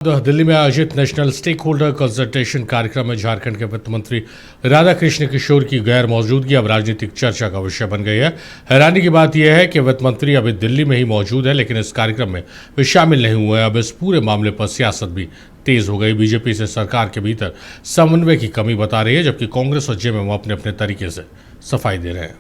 दिल्ली में आयोजित national stake holder consultation कार्यक्रम में झारखंड के वित्त मंत्री राधा कृष्ण किशोर की गैर मौजूदगी अब राजनीतिक चर्चा का विषय बन गई है। हैरानी की बात यह है कि वित्त मंत्री अभी दिल्ली में ही मौजूद है, लेकिन इस कार्यक्रम में वे शामिल नहीं हुए। अब इस पूरे मामले पर सियासत भी तेज हो गई। बीजेपी से सरकार के भीतर समन्वय की कमी बता रही है, जबकि कांग्रेस और जेएमएम अपने अपने तरीके से सफाई दे रहे हैं।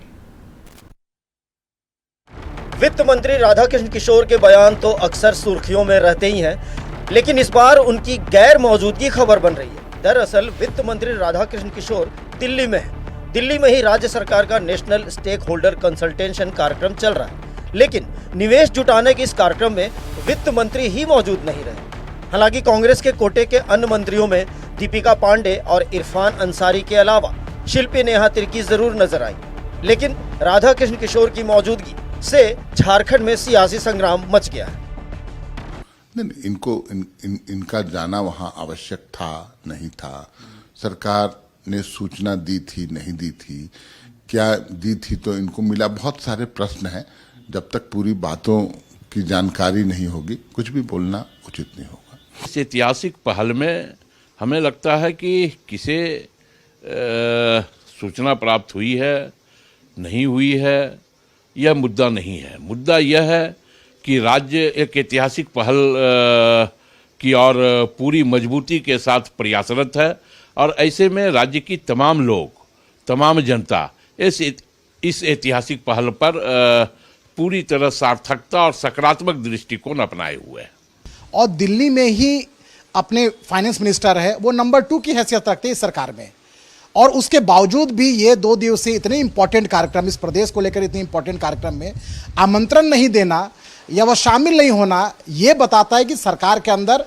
वित्त मंत्री राधाकृष्ण किशोर के बयान तो अक्सर सुर्खियों में रहते ही हैं, लेकिन इस बार उनकी गैर मौजूदगी खबर बन रही है। दरअसल वित्त मंत्री राधाकृष्ण किशोर दिल्ली में है। दिल्ली में ही राज्य सरकार का नेशनल स्टेक होल्डर कंसल्टेशन कार्यक्रम चल रहा है, लेकिन निवेश जुटाने के इस कार्यक्रम में वित्त मंत्री ही मौजूद नहीं रहे। हालांकि कांग्रेस के कोटे के अन्य मंत्रियों में दीपिका पांडे और इरफान अंसारी के अलावा शिल्पी नेहा तिर्की जरूर नजर आई, लेकिन राधाकृष्ण किशोर की मौजूदगी से झारखंड में सियासी संग्राम मच गया है। नहीं, इनका जाना वहां आवश्यक था नहीं था, सरकार ने सूचना दी थी नहीं दी थी, क्या दी थी तो इनको मिला, बहुत सारे प्रश्न हैं। जब तक पूरी बातों की जानकारी नहीं होगी कुछ भी बोलना उचित नहीं होगा। इस ऐतिहासिक पहल में हमें लगता है कि किसे सूचना प्राप्त हुई है नहीं हुई है यह मुद्दा नहीं है। मुद्दा यह है कि राज्य एक ऐतिहासिक पहल की और पूरी मजबूती के साथ प्रयासरत है, और ऐसे में राज्य की तमाम लोग, तमाम जनता इस ऐतिहासिक पहल पर पूरी तरह सार्थकता और सकारात्मक दृष्टिकोण अपनाए हुए है। और दिल्ली में ही अपने फाइनेंस मिनिस्टर है, वो नंबर 2 की हैसियत रखते हैं इस सरकार में, और उसके बावजूद भी ये 2 दिवसीय इतने इंपॉर्टेंट कार्यक्रम, इस प्रदेश को लेकर इतने इंपॉर्टेंट कार्यक्रम में आमंत्रण नहीं देना या वह शामिल नहीं होना, ये बताता है कि सरकार के अंदर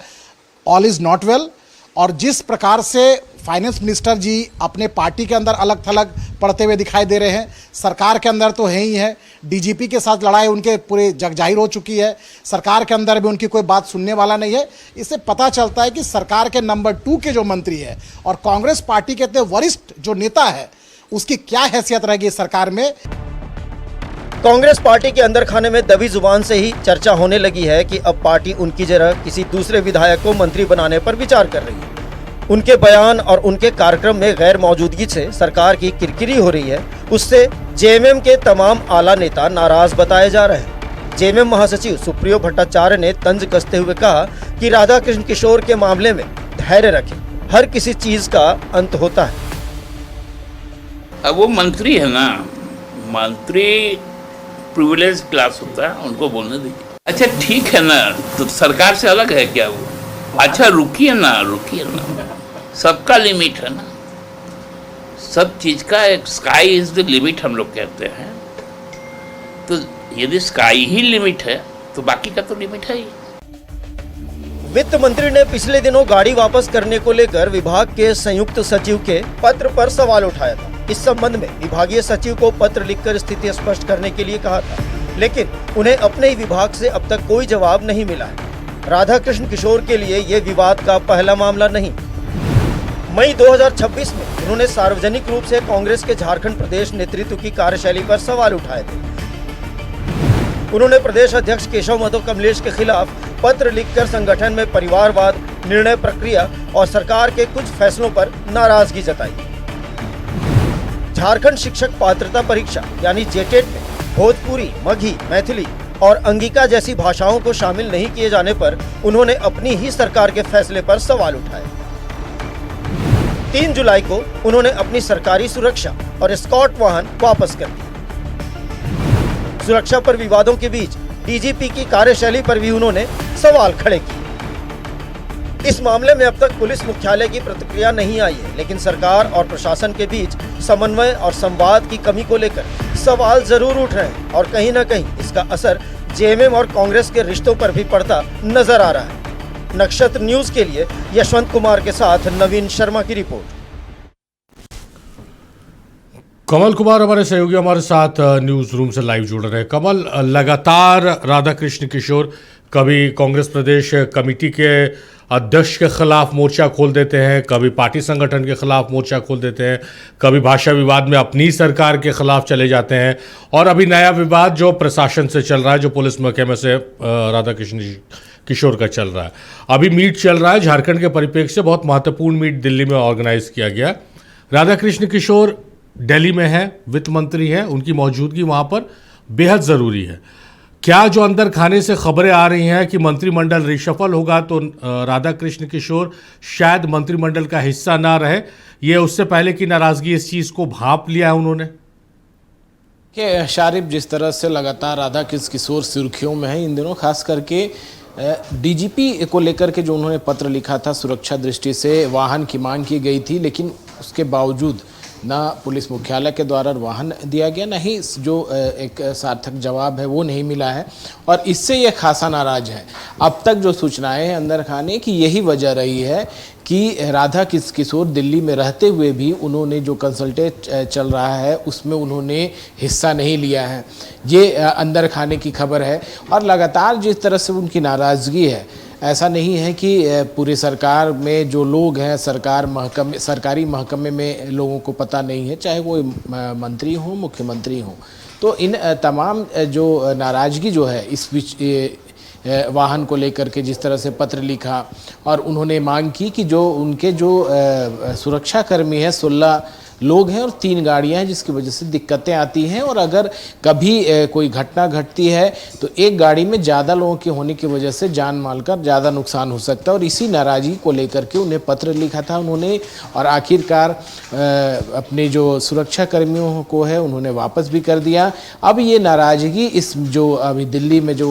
ऑल इज नॉट वेल। और जिस प्रकार से फाइनेंस मिनिस्टर जी अपने पार्टी के अंदर अलग थलग पड़ते हुए दिखाई दे रहे हैं, सरकार के अंदर तो है ही है, डीजीपी के साथ लड़ाई उनके पूरे जग जाहिर हो चुकी है, सरकार के अंदर भी उनकी कोई बात सुनने वाला नहीं है। इससे पता चलता है कि सरकार के नंबर 2 के जो मंत्री है और कांग्रेस पार्टी के इतने वरिष्ठ जो नेता है, उसकी क्या हैसियत रहेगी इस सरकार में। कांग्रेस पार्टी के अंदर खाने में दबी जुबान से ही चर्चा होने लगी है कि अब पार्टी उनकी जगह किसी दूसरे विधायक को मंत्री बनाने पर विचार कर रही है। उनके बयान और उनके कार्यक्रम में गैर मौजूदगी से सरकार की किरकिरी हो रही है, उससे जेएमएम के तमाम आला नेता नाराज बताए जा रहे हैं। जेएमएम महासचिव सुप्रियो भट्टाचार्य ने तंज कसते हुए कहा कि राधाकृष्ण किशोर के मामले में धैर्य रखें, हर किसी चीज का अंत होता है। अब वो मंत्री है ना, मंत्री प्रिविलेज क्लास होता है, उनको बोलने दीजिए। अच्छा ठीक है ना, तो सरकार से अलग है क्या वो? अच्छा रुकिए ना, सबका लिमिट है ना, सब चीज का एक स्काई इज द लिमिट हम लोग कहते हैं। तो यदि स्काई ही लिमिट है तो बाकी का तो लिमिट है ही। वित्त मंत्री ने पिछले दिनों गाड़ी वापस करने को लेकर विभाग के संयुक्त सचिव के पत्र पर सवाल उठाया था। इस संबंध में विभागीय सचिव को पत्र लिखकर स्थिति स्पष्ट करने के लिए कहा था, लेकिन उन्हें अपने ही विभाग से अब तक कोई जवाब नहीं मिला है। राधाकृष्ण किशोर के लिए ये विवाद का पहला मामला नहीं। मई 2026 में उन्होंने सार्वजनिक रूप से कांग्रेस के झारखंड प्रदेश नेतृत्व की कार्यशैली पर सवाल उठाए थे। उन्होंने प्रदेश अध्यक्ष केशव महतो कमलेश के खिलाफ पत्र लिखकर संगठन में परिवारवाद, निर्णय प्रक्रिया और सरकार के कुछ फैसलों पर नाराजगी जताई। झारखंड शिक्षक पात्रता परीक्षा यानी जेटेट में भोजपुरी, मगही, मैथिली और अंगिका जैसी भाषाओं को शामिल नहीं किए जाने पर उन्होंने अपनी ही सरकार के फैसले पर सवाल उठाए। 3 जुलाई को उन्होंने अपनी सरकारी सुरक्षा और एस्कॉर्ट वाहन वापस कर दिए। सुरक्षा पर विवादों के बीच डीजीपी की कार्यशैली पर भी उन्होंने सवाल खड़े किए। इस मामले में अब तक पुलिस मुख्यालय की प्रतिक्रिया नहीं आई है, लेकिन सरकार और प्रशासन के बीच समन्वय और संवाद की कमी को लेकर सवाल जरूर उठ रहे हैं, और कहीं न कहीं इसका असर जेएमएम और कांग्रेस के रिश्तों पर भी पड़ता नजर आ रहा है। नक्षत्र न्यूज के लिए यशवंत कुमार के साथ नवीन शर्मा की रिपोर्ट। कमल कुमार हमारे सहयोगी हमारे साथ न्यूज रूम से लाइव जुड़ रहे हैं। कमल, लगातार राधाकृष्ण किशोर कभी कांग्रेस प्रदेश कमेटी के अध्यक्ष के खिलाफ मोर्चा खोल देते हैं, कभी पार्टी संगठन के खिलाफ मोर्चा खोल देते हैं, कभी भाषा विवाद में अपनी सरकार के खिलाफ चले जाते हैं, और अभी नया विवाद जो प्रशासन से चल रहा है, जो पुलिस महकमे से राधाकृष्ण किशोर का चल रहा है। अभी मीट चल रहा है झारखंड के परिप्रेक्ष्य से, बहुत महत्वपूर्ण मीट दिल्ली में ऑर्गेनाइज किया गया। राधा कृष्ण किशोर दिल्ली में है, वित्त मंत्री हैं, उनकी मौजूदगी वहां पर बेहद ज़रूरी है। क्या जो अंदर खाने से खबरें आ रही हैं कि मंत्रिमंडल रिशफल होगा तो राधा कृष्ण किशोर शायद मंत्रिमंडल का हिस्सा ना रहे, ये उससे पहले की नाराजगी इस चीज़ को भांप लिया है उन्होंने? कि शारिफ, जिस तरह से लगातार राधा कृष्ण किशोर सुर्खियों में है इन दिनों, खास करके डीजीपी को लेकर के जो उन्होंने पत्र लिखा था, सुरक्षा दृष्टि से वाहन की मांग की गई थी, लेकिन उसके बावजूद ना पुलिस मुख्यालय के द्वारा वाहन दिया गया, ना ही जो एक सार्थक जवाब है वो नहीं मिला है, और इससे ये खासा नाराज है। अब तक जो सूचनाएं हैं अंदर खाने की, यही वजह रही है कि राधा किशोर दिल्ली में रहते हुए भी उन्होंने जो कंसल्टेट चल रहा है उसमें उन्होंने हिस्सा नहीं लिया है, ये अंदर खाने की खबर है। और लगातार जिस तरह से उनकी नाराज़गी है, ऐसा नहीं है कि पूरी सरकार में जो लोग हैं, सरकारी महकमे में लोगों को पता नहीं है, चाहे वो मंत्री हो, मुख्यमंत्री हो, तो इन तमाम जो नाराज़गी जो है इस वाहन को लेकर के जिस तरह से पत्र लिखा और उन्होंने मांग की कि जो उनके जो सुरक्षा कर्मी हैं 16 लोग हैं और 3 गाड़ियां हैं, जिसकी वजह से दिक्कतें आती हैं, और अगर कभी कोई घटना घटती है तो एक गाड़ी में ज़्यादा लोगों के होने की वजह से जान माल का ज़्यादा नुकसान हो सकता है। और इसी नाराज़गी को लेकर के उन्हें पत्र लिखा था उन्होंने, और आखिरकार अपने जो सुरक्षा कर्मियों को है उन्होंने वापस भी कर दिया। अब ये नाराज़गी इस जो अभी दिल्ली में जो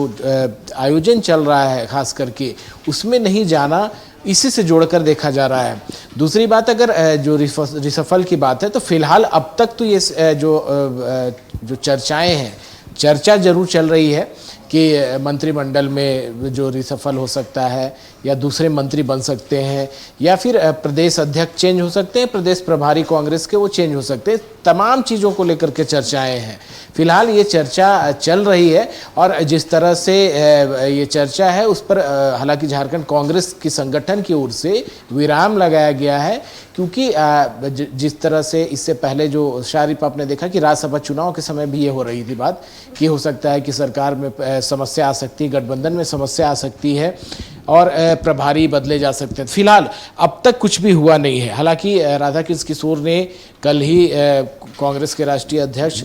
आयोजन चल रहा है खास करके उसमें नहीं जाना, इसी से जोड़कर देखा जा रहा है। दूसरी बात, अगर जो रिसफल की बात है तो फिलहाल अब तक तो ये जो चर्चाएं हैं, चर्चा जरूर चल रही है कि मंत्रिमंडल में जो रिसफल हो सकता है, या दूसरे मंत्री बन सकते हैं, या फिर प्रदेश अध्यक्ष चेंज हो सकते हैं, प्रदेश प्रभारी कांग्रेस के वो चेंज हो सकते हैं। तमाम चीज़ों को लेकर के चर्चाएं हैं। फिलहाल ये चर्चा चल रही है, और जिस तरह से ये चर्चा है उस पर हालांकि झारखंड कांग्रेस की संगठन की ओर से विराम लगाया गया है, क्योंकि जिस तरह से इससे पहले जो शारिफ आपने देखा कि राज्यसभा चुनाव के समय भी ये हो रही थी बात कि हो सकता है कि सरकार में समस्या आ सकती है, गठबंधन में समस्या आ सकती है और प्रभारी बदले जा सकते हैं। फिलहाल अब तक कुछ भी हुआ नहीं है। हालांकि राधा कृष्ण किशोर ने कल ही कांग्रेस के राष्ट्रीय अध्यक्ष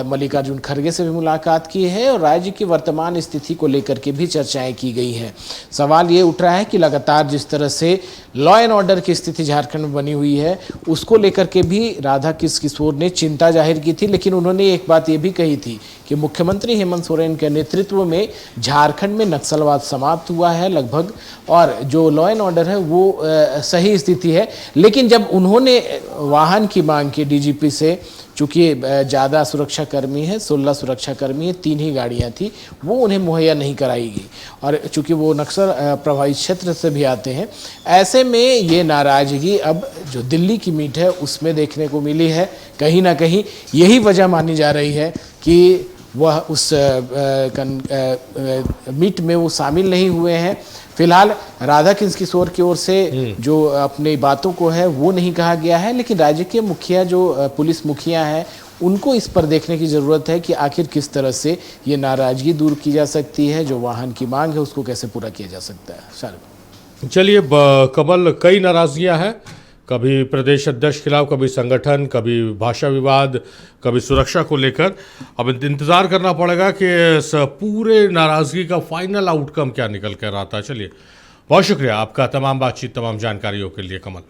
मल्लिकार्जुन खड़गे से भी मुलाकात की है, और राज्य की वर्तमान स्थिति को लेकर के भी चर्चाएं की गई हैं। सवाल ये उठ रहा है कि लगातार जिस तरह से लॉ एंड ऑर्डर की स्थिति झारखंड में बनी हुई है, उसको लेकर के भी राधा कृष्ण किशोर ने चिंता जाहिर की थी, लेकिन उन्होंने एक बात ये भी कही थी कि मुख्यमंत्री हेमंत सोरेन के नेतृत्व में झारखंड में नक्सलवाद समाप्त हुआ है लगभग, और जो लॉ एंड ऑर्डर है वो सही स्थिति है। लेकिन जब उन्होंने वाहन की मांग की डीजीपी से, चूँकि ज़्यादा सुरक्षाकर्मी है, 16 सुरक्षाकर्मी है, 3 ही गाड़ियाँ थी, वो उन्हें मुहैया नहीं कराई गई, और चूँकि वो नक्सल प्रभावित क्षेत्र से भी आते हैं, ऐसे में ये नाराज़गी अब जो दिल्ली की मीट है उसमें देखने को मिली है। कहीं ना कहीं यही वजह मानी जा रही है कि वह उस मीट में वो शामिल नहीं हुए हैं। फिलहाल राधा कृष्ण किशोर की ओर से जो अपनी बातों को है वो नहीं कहा गया है, लेकिन राज्य के मुखिया जो पुलिस मुखिया हैं उनको इस पर देखने की ज़रूरत है कि आखिर किस तरह से ये नाराज़गी दूर की जा सकती है, जो वाहन की मांग है उसको कैसे पूरा किया जा सकता है। शारिफ, चलिए कमल, कई नाराज़गियाँ हैं, कभी प्रदेश अध्यक्ष खिलाफ, कभी संगठन, कभी भाषा विवाद, कभी सुरक्षा को लेकर। अब इंतज़ार करना पड़ेगा कि इस पूरे नाराज़गी का फाइनल आउटकम क्या निकल कर आता है। चलिए, बहुत शुक्रिया आपका तमाम बातचीत, तमाम जानकारियों के लिए कमल।